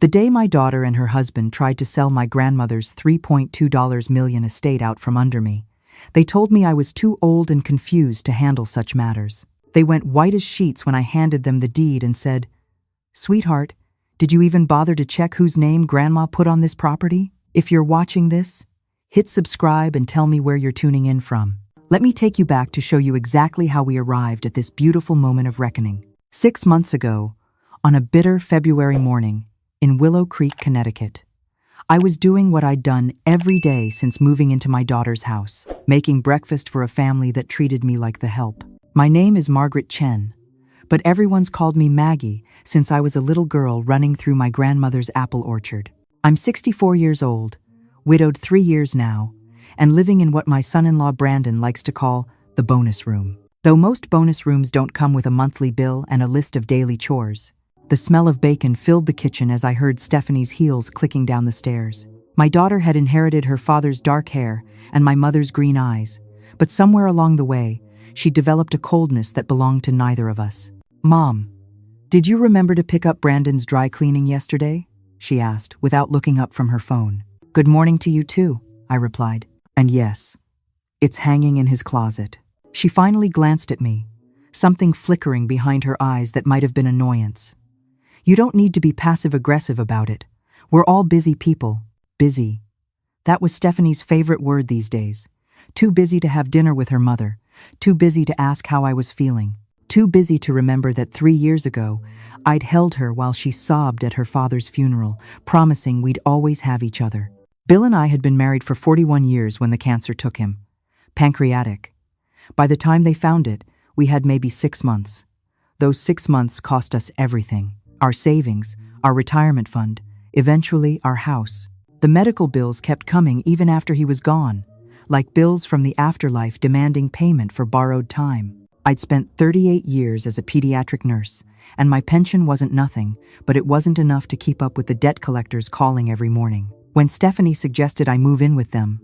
The day my daughter and her husband tried to sell my grandmother's $3.2 million estate out from under me, they told me I was too old and confused to handle such matters. They went white as sheets when I handed them the deed and said, "Sweetheart, did you even bother to check whose name Grandma put on this property? If you're watching this, hit subscribe and tell me where you're tuning in from." Let me take you back to show you exactly how we arrived at this beautiful moment of reckoning. 6 months ago, on a bitter February morning in Willow Creek, Connecticut, I was doing what I'd done every day since moving into my daughter's house, making breakfast for a family that treated me like the help. My name is Margaret Chen, but everyone's called me Maggie since I was a little girl running through my grandmother's apple orchard. I'm 64 years old, widowed 3 years now, and living in what my son-in-law Brandon likes to call the bonus room. Though most bonus rooms don't come with a monthly bill and a list of daily chores, the smell of bacon filled the kitchen as I heard Stephanie's heels clicking down the stairs. My daughter had inherited her father's dark hair and my mother's green eyes, but somewhere along the way, she developed a coldness that belonged to neither of us. "Mom, did you remember to pick up Brandon's dry cleaning yesterday?" she asked, without looking up from her phone. "Good morning to you too," I replied. "And yes, it's hanging in his closet." She finally glanced at me, something flickering behind her eyes that might have been annoyance. "You don't need to be passive-aggressive about it. We're all busy people." Busy. That was Stephanie's favorite word these days. Too busy to have dinner with her mother, too busy to ask how I was feeling, too busy to remember that 3 years ago, I'd held her while she sobbed at her father's funeral, promising we'd always have each other. Bill and I had been married for 41 years when the cancer took him. Pancreatic. By the time they found it, we had maybe 6 months. Those 6 months cost us everything. Our savings, our retirement fund, eventually our house. The medical bills kept coming even after he was gone, like bills from the afterlife demanding payment for borrowed time. I'd spent 38 years as a pediatric nurse, and my pension wasn't nothing, but it wasn't enough to keep up with the debt collectors calling every morning. When Stephanie suggested I move in with them,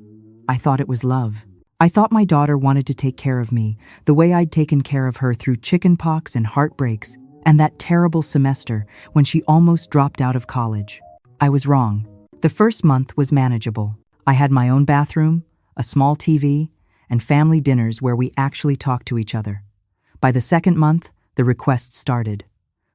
I thought it was love. I thought my daughter wanted to take care of me, the way I'd taken care of her through chickenpox and heartbreaks, and that terrible semester when she almost dropped out of college. I was wrong. The first month was manageable. I had my own bathroom, a small TV, and family dinners where we actually talked to each other. By the second month, the requests started.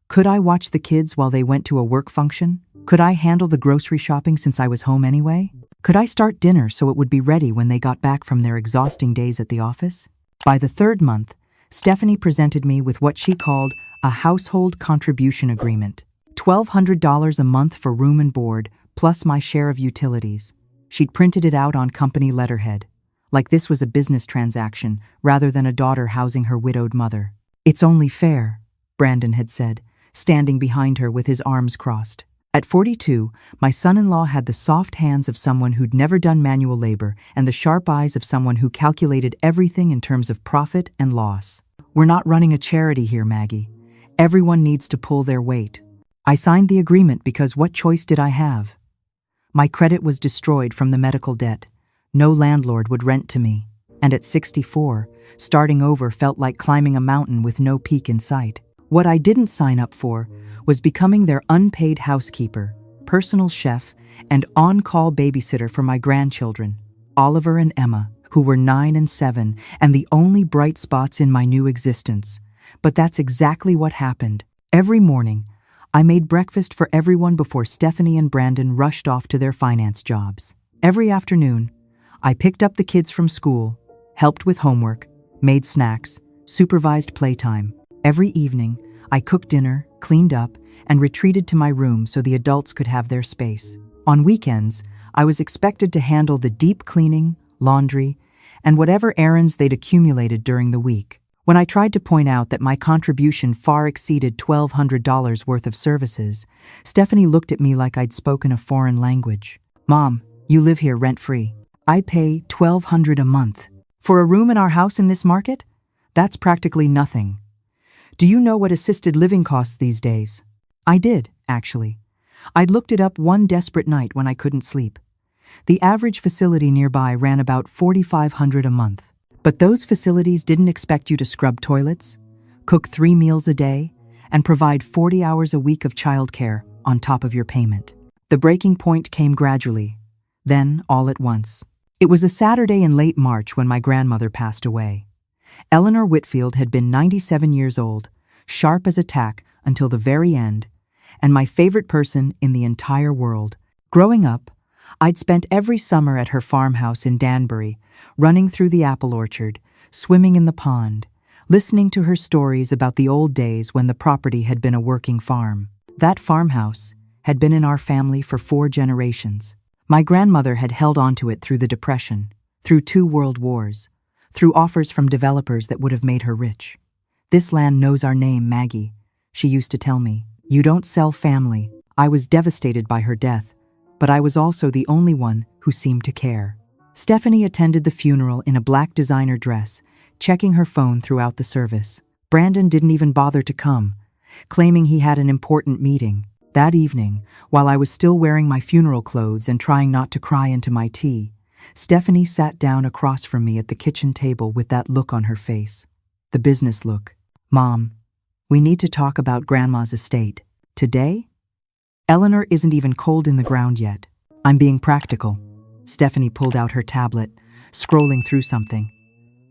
Could I watch the kids while they went to a work function? Could I handle the grocery shopping since I was home anyway? Could I start dinner so it would be ready when they got back from their exhausting days at the office? By the third month, Stephanie presented me with what she called a household contribution agreement. $1,200 a month for room and board, plus my share of utilities. She'd printed it out on company letterhead, like this was a business transaction rather than a daughter housing her widowed mother. "It's only fair," Brandon had said, standing behind her with his arms crossed. At 42, my son-in-law had the soft hands of someone who'd never done manual labor and the sharp eyes of someone who calculated everything in terms of profit and loss. "We're not running a charity here, Maggie. Everyone needs to pull their weight." I signed the agreement because what choice did I have? My credit was destroyed from the medical debt. No landlord would rent to me. And at 64, starting over felt like climbing a mountain with no peak in sight. What I didn't sign up for was becoming their unpaid housekeeper, personal chef, and on-call babysitter for my grandchildren, Oliver and Emma, who were 9 and 7, and the only bright spots in my new existence. But that's exactly what happened. Every morning, I made breakfast for everyone before Stephanie and Brandon rushed off to their finance jobs. Every afternoon, I picked up the kids from school, helped with homework, made snacks, supervised playtime. Every evening, I cooked dinner, cleaned up, and retreated to my room so the adults could have their space. On weekends, I was expected to handle the deep cleaning, laundry, and whatever errands they'd accumulated during the week. When I tried to point out that my contribution far exceeded $1,200 worth of services, Stephanie looked at me like I'd spoken a foreign language. "Mom, you live here rent-free. I pay $1,200 a month. For a room in our house in this market? That's practically nothing. Do you know what assisted living costs these days?" I did, actually. I'd looked it up one desperate night when I couldn't sleep. The average facility nearby ran about $4,500 a month. But those facilities didn't expect you to scrub toilets, cook 3 meals a day, and provide 40 hours a week of childcare on top of your payment. The breaking point came gradually, then all at once. It was a Saturday in late March when my grandmother passed away. Eleanor Whitfield had been 97 years old, sharp as a tack until the very end, and my favorite person in the entire world. Growing up, I'd spent every summer at her farmhouse in Danbury, running through the apple orchard, swimming in the pond, listening to her stories about the old days when the property had been a working farm. That farmhouse had been in our family for 4 generations. My grandmother had held onto it through the Depression, through 2 world wars, through offers from developers that would have made her rich. "This land knows our name, Maggie," she used to tell me. "You don't sell family." I was devastated by her death, but I was also the only one who seemed to care. Stephanie attended the funeral in a black designer dress, checking her phone throughout the service. Brandon didn't even bother to come, claiming he had an important meeting. That evening, while I was still wearing my funeral clothes and trying not to cry into my tea, Stephanie sat down across from me at the kitchen table with that look on her face. The business look. "Mom, we need to talk about Grandma's estate. Today?" "Eleanor isn't even cold in the ground yet. I'm being practical." Stephanie pulled out her tablet, scrolling through something.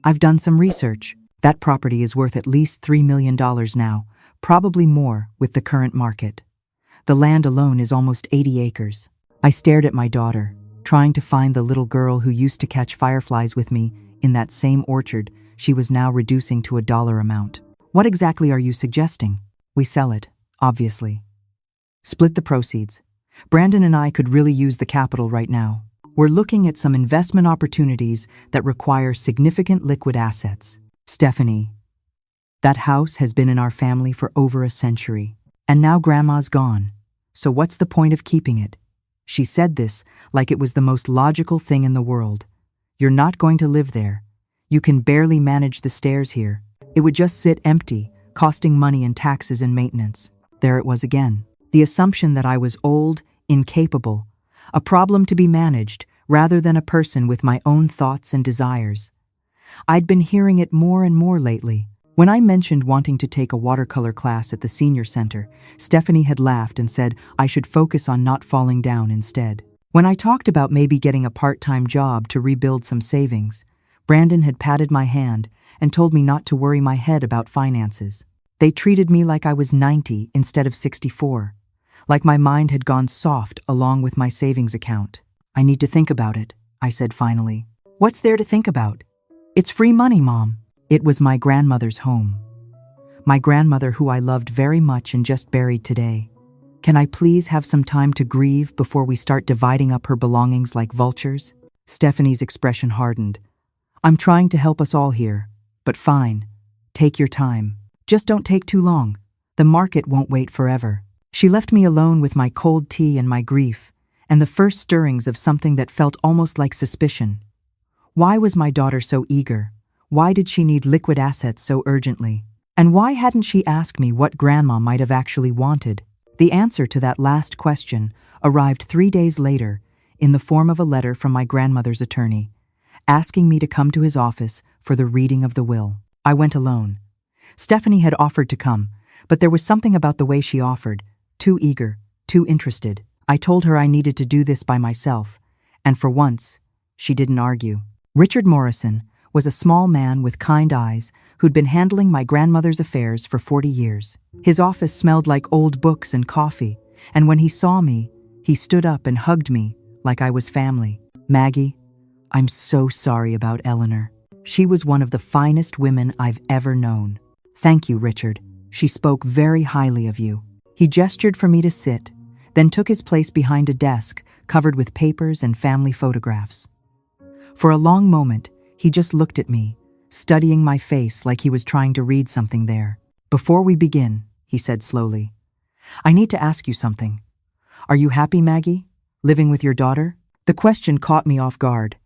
"I've done some research. That property is worth at least $3 million now, probably more with the current market. The land alone is almost 80 acres. I stared at my daughter, trying to find the little girl who used to catch fireflies with me in that same orchard she was now reducing to a dollar amount. "What exactly are you suggesting?" "We sell it, obviously. Split the proceeds. Brandon and I could really use the capital right now. We're looking at some investment opportunities that require significant liquid assets." "Stephanie, that house has been in our family for over a century, and now Grandma's gone. So what's the point of keeping it?" She said this like it was the most logical thing in the world. "You're not going to live there. You can barely manage the stairs here. It would just sit empty, costing money in taxes and maintenance." There it was again. The assumption that I was old, incapable, a problem to be managed rather than a person with my own thoughts and desires. I'd been hearing it more and more lately. When I mentioned wanting to take a watercolor class at the senior center, Stephanie had laughed and said I should focus on not falling down instead. When I talked about maybe getting a part-time job to rebuild some savings, Brandon had patted my hand and told me not to worry my head about finances. They treated me like I was 90 instead of 64, like my mind had gone soft along with my savings account. "I need to think about it," I said finally. "What's there to think about? It's free money, Mom." It was my grandmother's home. My grandmother, who I loved very much and just buried today. "Can I please have some time to grieve before we start dividing up her belongings like vultures?" Stephanie's expression hardened. "I'm trying to help us all here, but fine. Take your time. Just don't take too long. The market won't wait forever." She left me alone with my cold tea and my grief, and the first stirrings of something that felt almost like suspicion. Why was my daughter so eager? Why did she need liquid assets so urgently? And why hadn't she asked me what Grandma might have actually wanted? The answer to that last question arrived 3 days later in the form of a letter from my grandmother's attorney, asking me to come to his office for the reading of the will. I went alone. Stephanie had offered to come, but there was something about the way she offered, too eager, too interested. I told her I needed to do this by myself, and for once, she didn't argue. Richard Morrison was a small man with kind eyes who'd been handling my grandmother's affairs for 40 years. His office smelled like old books and coffee, and when he saw me, he stood up and hugged me like I was family. "Maggie, I'm so sorry about Eleanor. She was one of the finest women I've ever known." "Thank you, Richard. She spoke very highly of you." He gestured for me to sit, then took his place behind a desk covered with papers and family photographs. For a long moment, he just looked at me, studying my face like he was trying to read something there. "Before we begin," he said slowly, "I need to ask you something. Are you happy, Maggie, living with your daughter?" The question caught me off guard.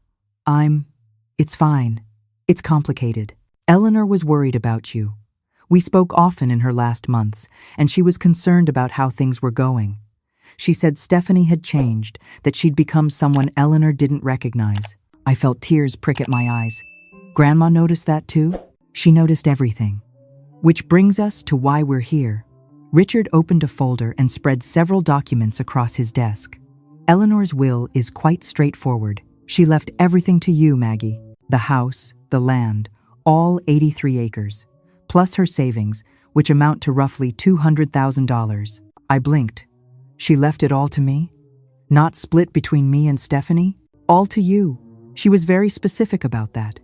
It's fine. It's complicated. Eleanor was worried about you. We spoke often in her last months, and she was concerned about how things were going. She said Stephanie had changed, that she'd become someone Eleanor didn't recognize. I felt tears prick at my eyes. Grandma noticed that too? She noticed everything. Which brings us to why we're here. Richard opened a folder and spread several documents across his desk. Eleanor's will is quite straightforward. She left everything to you, Maggie. The house, the land, all 83 acres, plus her savings, which amount to roughly $200,000. I blinked. She left it all to me? Not split between me and Stephanie? All to you. She was very specific about that.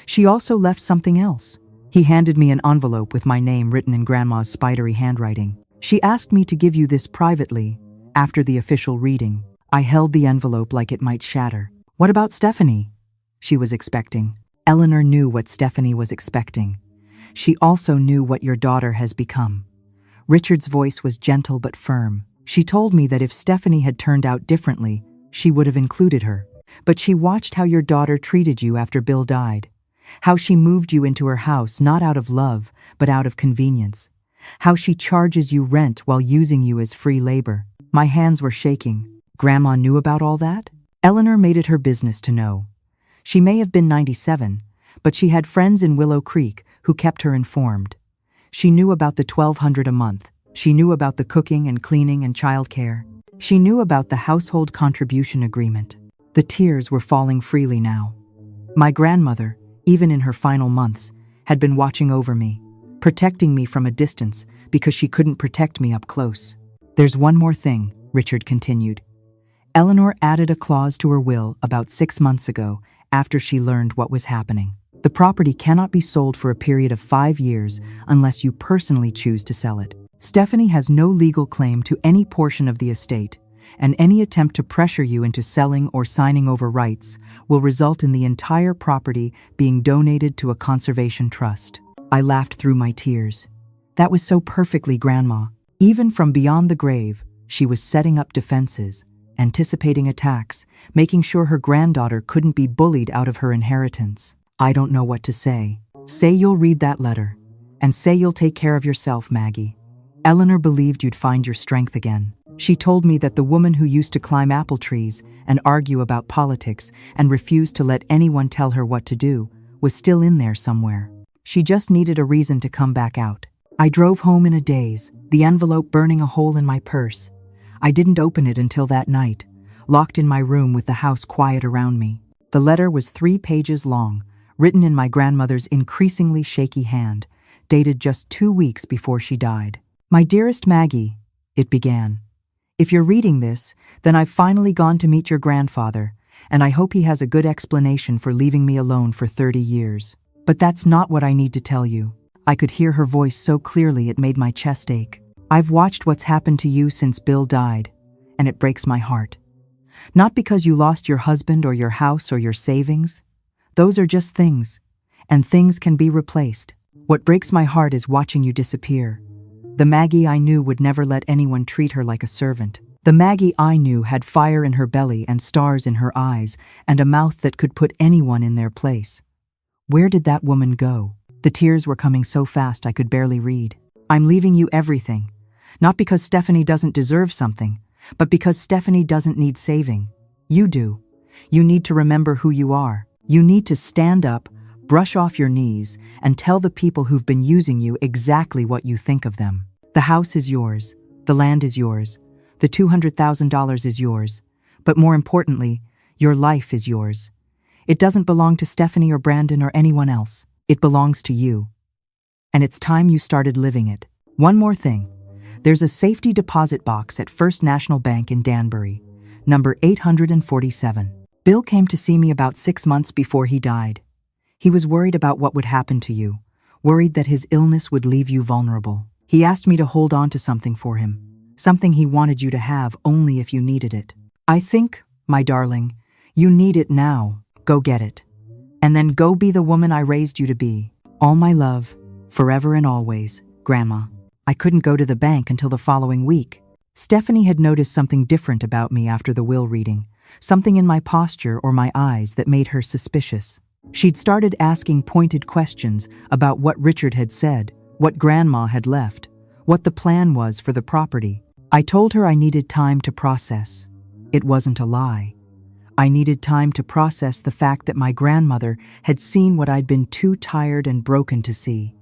She also left something else. He handed me an envelope with my name written in Grandma's spidery handwriting. She asked me to give you this privately, after the official reading. I held the envelope like it might shatter. What about Stephanie? She was expecting. Eleanor knew what Stephanie was expecting. She also knew what your daughter has become. Richard's voice was gentle but firm. She told me that if Stephanie had turned out differently, she would have included her. But she watched how your daughter treated you after Bill died. How she moved you into her house not out of love, but out of convenience. How she charges you rent while using you as free labor. My hands were shaking. Grandma knew about all that? Eleanor made it her business to know. She may have been 97, but she had friends in Willow Creek who kept her informed. She knew about the $1,200 a month. She knew about the cooking and cleaning and childcare. She knew about the household contribution agreement. The tears were falling freely now. My grandmother, even in her final months, had been watching over me, protecting me from a distance because she couldn't protect me up close. There's one more thing, Richard continued. Eleanor added a clause to her will about 6 months ago after she learned what was happening. The property cannot be sold for a period of 5 years unless you personally choose to sell it. Stephanie has no legal claim to any portion of the estate, and any attempt to pressure you into selling or signing over rights will result in the entire property being donated to a conservation trust. I laughed through my tears. That was so perfectly Grandma. Even from beyond the grave, she was setting up defenses, anticipating attacks, making sure her granddaughter couldn't be bullied out of her inheritance. I don't know what to say. Say you'll read that letter, and say you'll take care of yourself, Maggie. Eleanor believed you'd find your strength again. She told me that the woman who used to climb apple trees and argue about politics and refused to let anyone tell her what to do was still in there somewhere. She just needed a reason to come back out. I drove home in a daze, the envelope burning a hole in my purse. I didn't open it until that night, locked in my room with the house quiet around me. The letter was 3 pages long, written in my grandmother's increasingly shaky hand, dated just 2 weeks before she died. My dearest Maggie, it began. If you're reading this, then I've finally gone to meet your grandfather, and I hope he has a good explanation for leaving me alone for 30 years. But that's not what I need to tell you. I could hear her voice so clearly it made my chest ache. I've watched what's happened to you since Bill died, and it breaks my heart. Not because you lost your husband or your house or your savings. Those are just things, and things can be replaced. What breaks my heart is watching you disappear. The Maggie I knew would never let anyone treat her like a servant. The Maggie I knew had fire in her belly and stars in her eyes and a mouth that could put anyone in their place. Where did that woman go? The tears were coming so fast I could barely read. I'm leaving you everything. Not because Stephanie doesn't deserve something, but because Stephanie doesn't need saving. You do. You need to remember who you are. You need to stand up, brush off your knees, and tell the people who've been using you exactly what you think of them. The house is yours. The land is yours. The $200,000 is yours. But more importantly, your life is yours. It doesn't belong to Stephanie or Brandon or anyone else. It belongs to you. And it's time you started living it. One more thing. There's a safety deposit box at First National Bank in Danbury, number 847. Bill came to see me about 6 months before he died. He was worried about what would happen to you, worried that his illness would leave you vulnerable. He asked me to hold on to something for him, something he wanted you to have only if you needed it. I think, my darling, you need it now. Go get it. And then go be the woman I raised you to be. All my love, forever and always, Grandma. I couldn't go to the bank until the following week. Stephanie had noticed something different about me after the will reading, something in my posture or my eyes that made her suspicious. She'd started asking pointed questions about what Richard had said, what Grandma had left, what the plan was for the property. I told her I needed time to process. It wasn't a lie. I needed time to process the fact that my grandmother had seen what I'd been too tired and broken to see,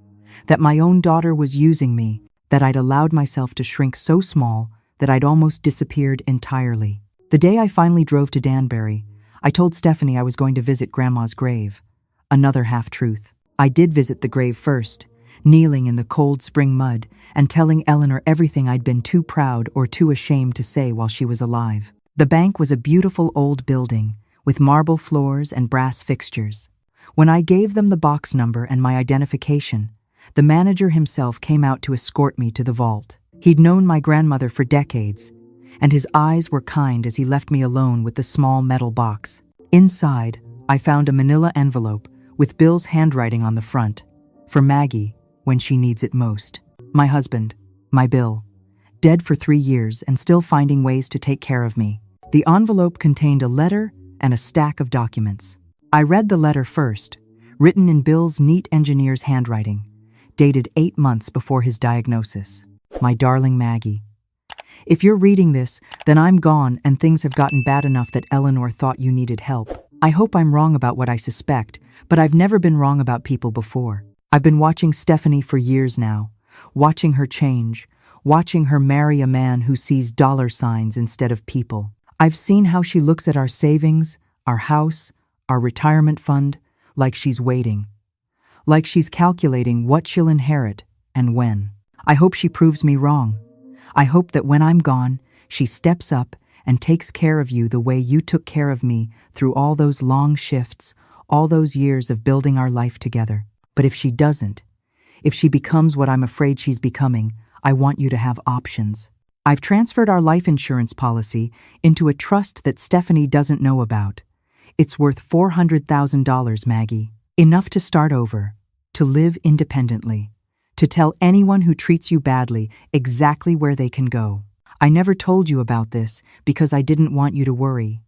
that my own daughter was using me, that I'd allowed myself to shrink so small that I'd almost disappeared entirely. The day I finally drove to Danbury, I told Stephanie I was going to visit Grandma's grave. Another half-truth. I did visit the grave first, kneeling in the cold spring mud and telling Eleanor everything I'd been too proud or too ashamed to say while she was alive. The bank was a beautiful old building with marble floors and brass fixtures. When I gave them the box number and my identification, the manager himself came out to escort me to the vault. He'd known my grandmother for decades, and his eyes were kind as he left me alone with the small metal box. Inside, I found a manila envelope with Bill's handwriting on the front, for Maggie, when she needs it most. My husband, my Bill, dead for 3 years and still finding ways to take care of me. The envelope contained a letter and a stack of documents. I read the letter first, written in Bill's neat engineer's handwriting, dated 8 months before his diagnosis. My darling Maggie, if you're reading this, then I'm gone and things have gotten bad enough that Eleanor thought you needed help. I hope I'm wrong about what I suspect, but I've never been wrong about people before. I've been watching Stephanie for years now, watching her change, watching her marry a man who sees dollar signs instead of people. I've seen how she looks at our savings, our house, our retirement fund, like she's waiting. Like she's calculating what she'll inherit and when. I hope she proves me wrong. I hope that when I'm gone, she steps up and takes care of you the way you took care of me through all those long shifts, all those years of building our life together. But if she doesn't, if she becomes what I'm afraid she's becoming, I want you to have options. I've transferred our life insurance policy into a trust that Stephanie doesn't know about. It's worth $400,000, Maggie. Enough to start over, to live independently, to tell anyone who treats you badly exactly where they can go. I never told you about this because I didn't want you to worry.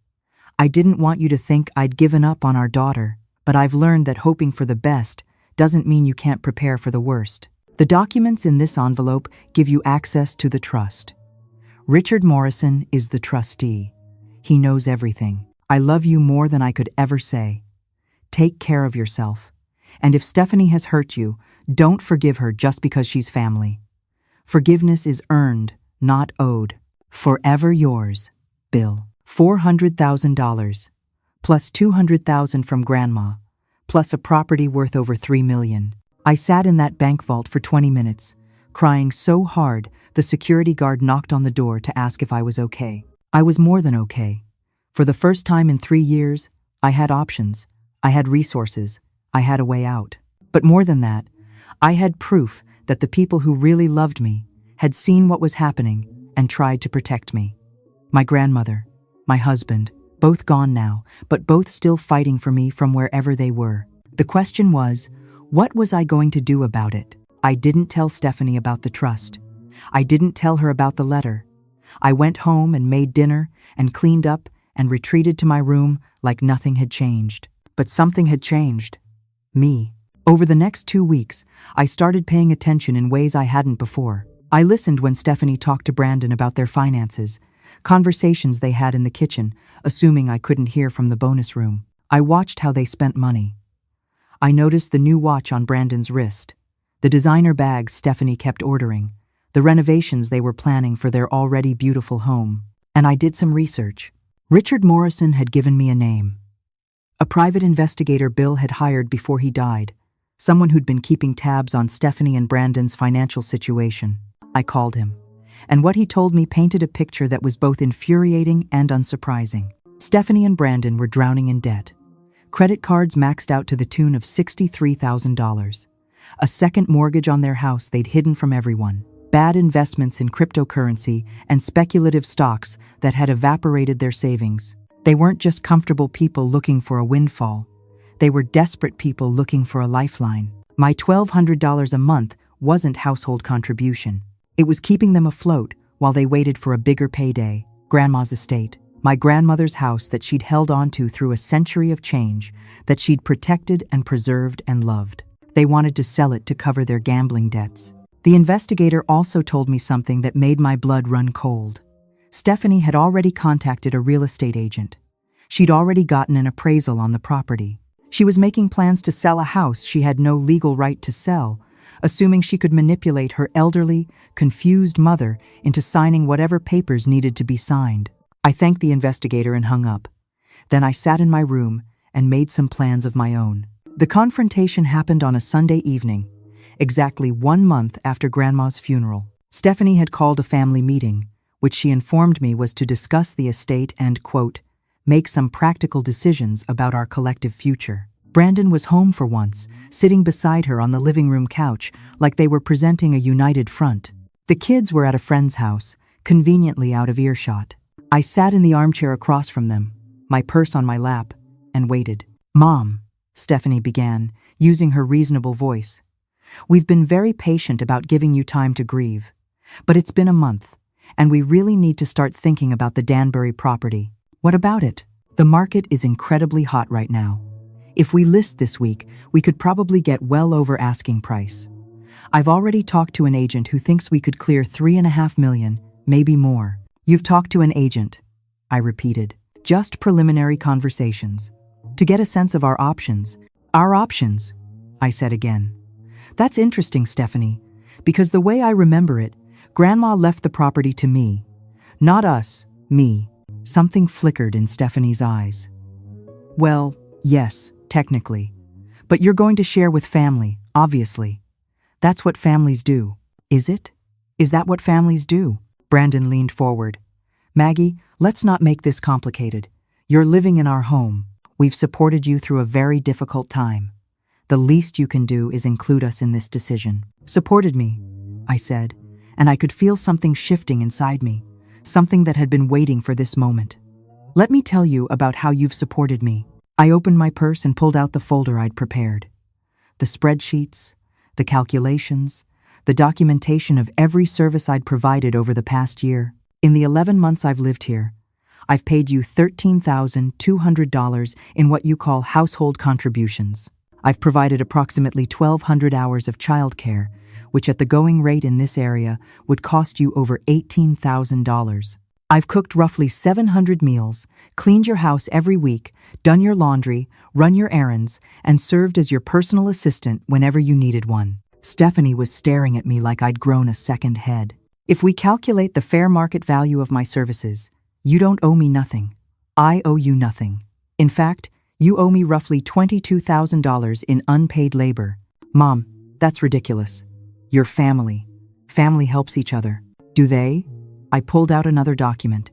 I didn't want you to think I'd given up on our daughter, but I've learned that hoping for the best doesn't mean you can't prepare for the worst. The documents in this envelope give you access to the trust. Richard Morrison is the trustee. He knows everything. I love you more than I could ever say. Take care of yourself. And if Stephanie has hurt you, don't forgive her just because she's family. Forgiveness is earned, not owed. Forever yours, Bill. $400,000, plus $200,000 from Grandma, plus a property worth over $3 million. I sat in that bank vault for 20 minutes, crying so hard the security guard knocked on the door to ask if I was okay. I was more than okay. For the first time in 3 years, I had options. I had resources. I had a way out. But more than that, I had proof that the people who really loved me had seen what was happening and tried to protect me. My grandmother, my husband, both gone now, but both still fighting for me from wherever they were. The question was, what was I going to do about it? I didn't tell Stephanie about the trust. I didn't tell her about the letter. I went home and made dinner and cleaned up and retreated to my room like nothing had changed. But something had changed. Me. Over the next 2 weeks, I started paying attention in ways I hadn't before. I listened when Stephanie talked to Brandon about their finances, conversations they had in the kitchen, assuming I couldn't hear from the bonus room. I watched how they spent money. I noticed the new watch on Brandon's wrist, the designer bags Stephanie kept ordering, the renovations they were planning for their already beautiful home. And I did some research. Richard Morrison had given me a name. A private investigator Bill had hired before he died, someone who'd been keeping tabs on Stephanie and Brandon's financial situation. I called him, and what he told me painted a picture that was both infuriating and unsurprising. Stephanie and Brandon were drowning in debt. Credit cards maxed out to the tune of $63,000. A second mortgage on their house they'd hidden from everyone. Bad investments in cryptocurrency and speculative stocks that had evaporated their savings. They weren't just comfortable people looking for a windfall. They were desperate people looking for a lifeline. My $1,200 a month wasn't household contribution. It was keeping them afloat while they waited for a bigger payday. Grandma's estate, my grandmother's house that she'd held onto through a century of change, that she'd protected and preserved and loved. They wanted to sell it to cover their gambling debts. The investigator also told me something that made my blood run cold. Stephanie had already contacted a real estate agent. She'd already gotten an appraisal on the property. She was making plans to sell a house she had no legal right to sell, assuming she could manipulate her elderly, confused mother into signing whatever papers needed to be signed. I thanked the investigator and hung up. Then I sat in my room and made some plans of my own. The confrontation happened on a Sunday evening, exactly 1 month after Grandma's funeral. Stephanie had called a family meeting, which she informed me was to discuss the estate and, quote, make some practical decisions about our collective future. Brandon was home for once, sitting beside her on the living room couch like they were presenting a united front. The kids were at a friend's house, conveniently out of earshot. I sat in the armchair across from them, my purse on my lap, and waited. "Mom," Stephanie began, using her reasonable voice, "we've been very patient about giving you time to grieve. But it's been a month, and we really need to start thinking about the Danbury property. What about it? The market is incredibly hot right now. If we list this week, we could probably get well over asking price. I've already talked to an agent who thinks we could clear $3.5 million, maybe more." "You've talked to an agent," I repeated. "Just preliminary conversations. To get a sense of our options." "Our options," I said again. "That's interesting, Stephanie, because the way I remember it, Grandma left the property to me. Not us, me." Something flickered in Stephanie's eyes. "Well, yes, technically. But you're going to share with family, obviously. That's what families do." "Is it? Is that what families do?" Brandon leaned forward. "Maggie, let's not make this complicated. You're living in our home. We've supported you through a very difficult time. The least you can do is include us in this decision." "Supported me," I said, and I could feel something shifting inside me, something that had been waiting for this moment. "Let me tell you about how you've supported me." I opened my purse and pulled out the folder I'd prepared. The spreadsheets, the calculations, the documentation of every service I'd provided over the past year. In the 11 months I've lived here, I've paid you $13,200 in what you call household contributions. I've provided approximately 1,200 hours of childcare, which at the going rate in this area would cost you over $18,000. I've cooked roughly 700 meals, cleaned your house every week, done your laundry, run your errands, and served as your personal assistant whenever you needed one. Stephanie was staring at me like I'd grown a second head. "If we calculate the fair market value of my services, you don't owe me nothing. I owe you nothing. In fact, you owe me roughly $22,000 in unpaid labor." "Mom, that's ridiculous. You're family. Family helps each other." "Do they?" I pulled out another document,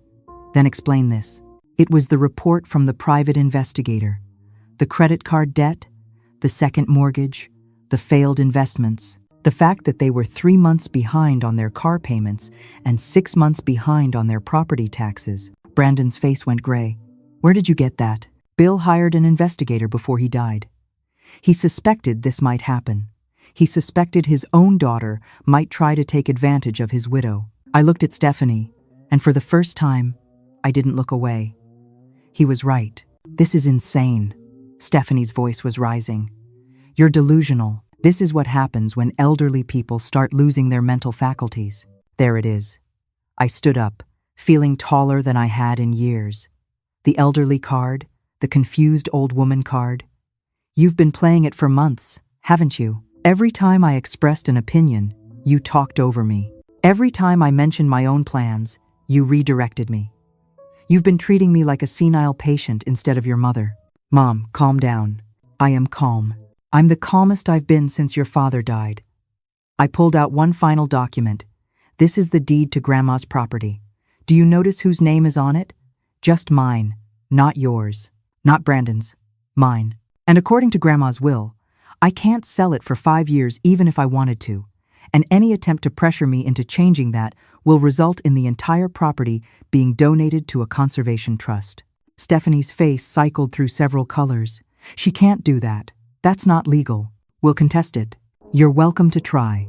then explained this. It was the report from the private investigator. The credit card debt, the second mortgage, the failed investments, the fact that they were 3 months behind on their car payments and 6 months behind on their property taxes. Brandon's face went gray. "Where did you get that?" "Bill hired an investigator before he died. He suspected this might happen. He suspected his own daughter might try to take advantage of his widow." I looked at Stephanie, and for the first time, I didn't look away. He was right. "This is insane." Stephanie's voice was rising. "You're delusional. This is what happens when elderly people start losing their mental faculties." There it is. I stood up, feeling taller than I had in years. The elderly card, the confused old woman card. You've been playing it for months, haven't you? Every time I expressed an opinion, you talked over me. Every time I mentioned my own plans, you redirected me. You've been treating me like a senile patient instead of your mother. Mom, calm down. I am calm. I'm the calmest I've been since your father died. I pulled out one final document. This is the deed to Grandma's property. Do you notice whose name is on it? Just mine, not yours. Not Brandon's. Mine. And according to Grandma's will, I can't sell it for 5 years even if I wanted to. And any attempt to pressure me into changing that will result in the entire property being donated to a conservation trust. Stephanie's face cycled through several colors. She can't do that. That's not legal. We'll contest it. You're welcome to try.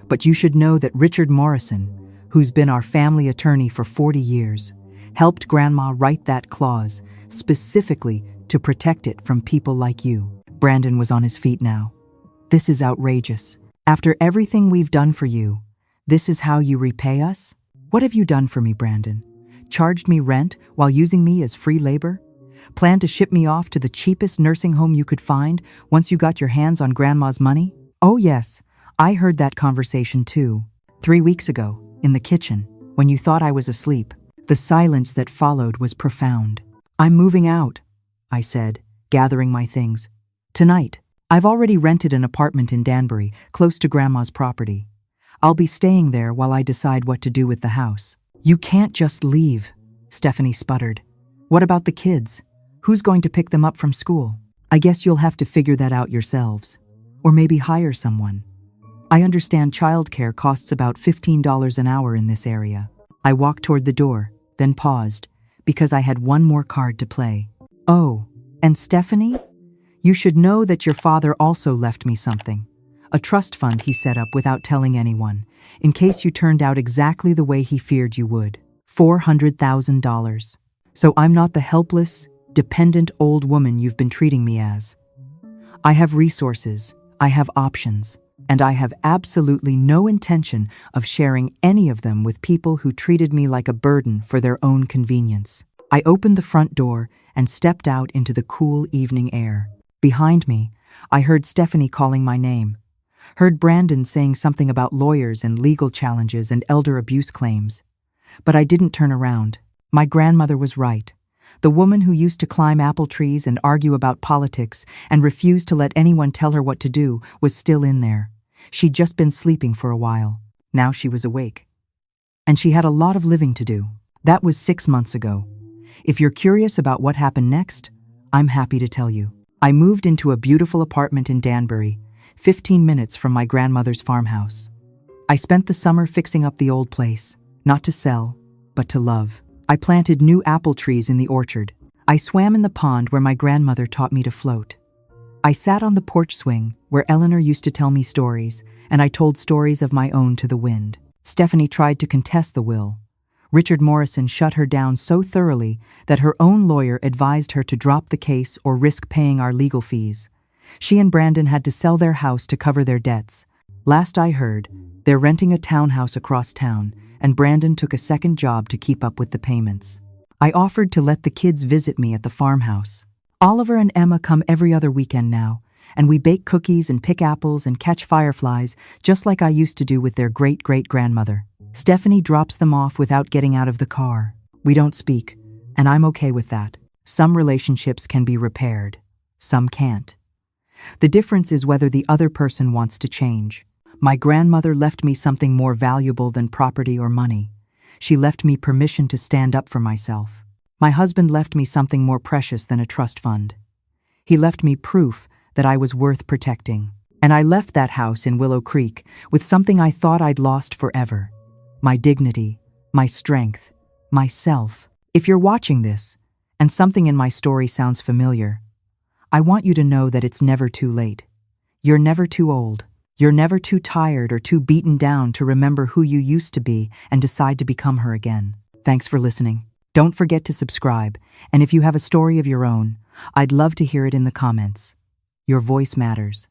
But you should know that Richard Morrison, who's been our family attorney for 40 years, helped Grandma write that clause specifically to protect it from people like you. Brandon was on his feet now. This is outrageous. After everything we've done for you, this is how you repay us? What have you done for me, Brandon? Charged me rent while using me as free labor? Planned to ship me off to the cheapest nursing home you could find once you got your hands on Grandma's money? Oh yes, I heard that conversation too. 3 weeks ago, in the kitchen, when you thought I was asleep. The silence that followed was profound. I'm moving out, I said, gathering my things. Tonight. I've already rented an apartment in Danbury, close to Grandma's property. I'll be staying there while I decide what to do with the house. You can't just leave, Stephanie sputtered. What about the kids? Who's going to pick them up from school? I guess you'll have to figure that out yourselves. Or maybe hire someone. I understand childcare costs about $15 an hour in this area. I walked toward the door, then paused, because I had one more card to play. Oh, and Stephanie? You should know that your father also left me something. A trust fund he set up without telling anyone, in case you turned out exactly the way he feared you would. $400,000. So I'm not the helpless, dependent old woman you've been treating me as. I have resources, I have options, and I have absolutely no intention of sharing any of them with people who treated me like a burden for their own convenience. I opened the front door and stepped out into the cool evening air. Behind me, I heard Stephanie calling my name. Heard Brandon saying something about lawyers and legal challenges and elder abuse claims. But I didn't turn around. My grandmother was right. The woman who used to climb apple trees and argue about politics and refuse to let anyone tell her what to do was still in there. She'd just been sleeping for a while. Now she was awake. And she had a lot of living to do. That was 6 months ago. If you're curious about what happened next, I'm happy to tell you. I moved into a beautiful apartment in Danbury, 15 minutes from my grandmother's farmhouse. I spent the summer fixing up the old place, not to sell, but to love. I planted new apple trees in the orchard. I swam in the pond where my grandmother taught me to float. I sat on the porch swing where Eleanor used to tell me stories, and I told stories of my own to the wind. Stephanie tried to contest the will. Richard Morrison shut her down so thoroughly that her own lawyer advised her to drop the case or risk paying our legal fees. She and Brandon had to sell their house to cover their debts. Last I heard, they're renting a townhouse across town, and Brandon took a second job to keep up with the payments. I offered to let the kids visit me at the farmhouse. Oliver and Emma come every other weekend now, and we bake cookies and pick apples and catch fireflies, just like I used to do with their great-great-grandmother. Stephanie drops them off without getting out of the car. We don't speak, and I'm okay with that. Some relationships can be repaired. Some can't. The difference is whether the other person wants to change. My grandmother left me something more valuable than property or money. She left me permission to stand up for myself. My husband left me something more precious than a trust fund. He left me proof that I was worth protecting. And I left that house in Willow Creek with something I thought I'd lost forever. My dignity, my strength, myself. If you're watching this, and something in my story sounds familiar, I want you to know that it's never too late. You're never too old. You're never too tired or too beaten down to remember who you used to be and decide to become her again. Thanks for listening. Don't forget to subscribe, and if you have a story of your own, I'd love to hear it in the comments. Your voice matters.